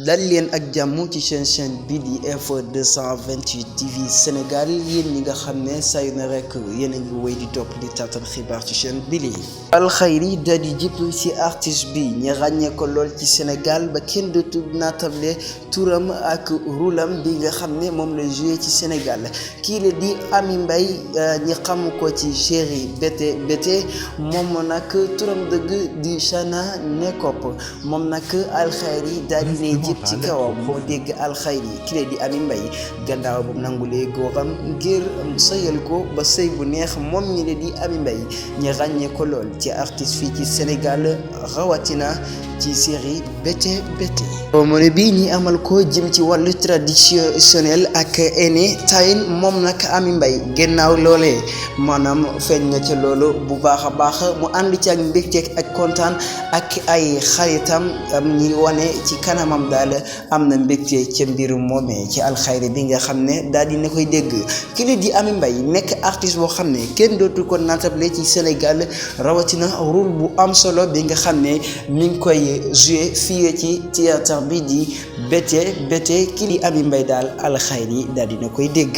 dal leen ak jàmm ci chaîne bi di Info 228 TV Sénégal yéen ñi nga xam ne saa yu ne rek yéen a ngi wéy di topp di taataan xibaar ci chaîne bi lii alxayri daal di jëpp ci artiste bi ñi ràññee ko lool ci Sénégal ba kenn dootu naatable turam ak rulam bi nga xam ne moom la joué ci Sénégal kii la di Amy Mbaye ñi xam ko ci Chéri Bété Bété moom nag turam dëgg di Chana Nekop moom nag alxayri daal di ne jëpp ci kawam moo dégg alxayri ki la di Amy Mbaye gannaaw bu nangulee góoram ngir sëyal ko ba sëy bu neex moom ñi la di Amy Mbaye ñi ràññee ko lool ci artiste fii ci Sénégal rawatina ci série Bété Bété mo ne bii ñi amal ko jëm ci wàllu traditionnel ak aîné tayin moom nag Amy Mbaye gannaaw loolee maanaam feeñ na ca loolu bu baax a baax mu ànd ci ak mbégte ak kontaan ak ay xaritam ñi wane ci kanamam daal am na mbégte ca mbiru moomee ci alxayri bi nga xam ne daal dina koy dégg ki li di Amy Mbaye nekk artiste boo xam ne kenn dootu ko natable ci Sénégal rawatina rôle bu am solo bi nga xam ne mi ngi koy joué fii ci théâtre bi di Bété Bété ki li Amy Mbaye daal alxayri daal dina koy dégg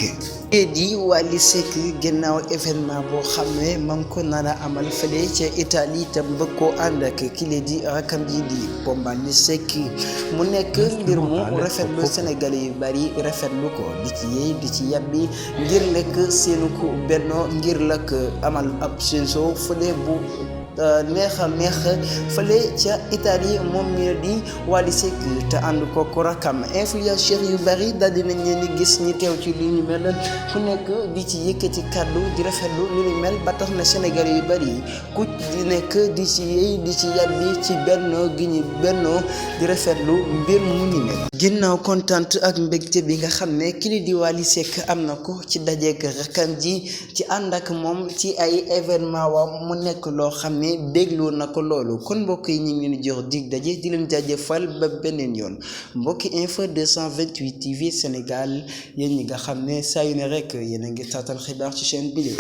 di Wally Seck gannaaw événement boo xam ne ma ngi ko nar a amal fële ca Italie te bëgg koo ànd ak kii di rakam ji di Wally Seck mu nekk mbir mu rafetlu Sénégalais yu bari rafetlu ko di ci yéey di ci yàbbi ngir lekk seenu ko bennoo ngir lakk amal ab senso fële bu neex a neex fële ca Italie moom mi di Wally Seck te ànd ko ko rakam influenceur yu bari daal dinañ leen di gis ñi teew ci li ñu mel ku nekk di ci yëkkati kàddu di rafetlu li ñu mel ba tax na Sénégal yu bari ku di nekk di ci yéey di ci yàbbi ci bennoo gi ñu bennoo di rafetlu mbir mu ni mel ginnaaw kontaan ak mbégte bi nga xam ne kii di Wally Seck am na ko ci dajeek rakam ji ci ànd ak moom ci ay événement wa mu nekk loo xam ne dégloo na ko loolu kon mbokk yi ñu ngi leen di jox dig daje di leen jaajëfal ba beneen yoon mbokki Info 228 TV Sénégal yéen ñi nga xam ne saa yu ne rek yéen a ngi taatal xibaar ci chaîne bi.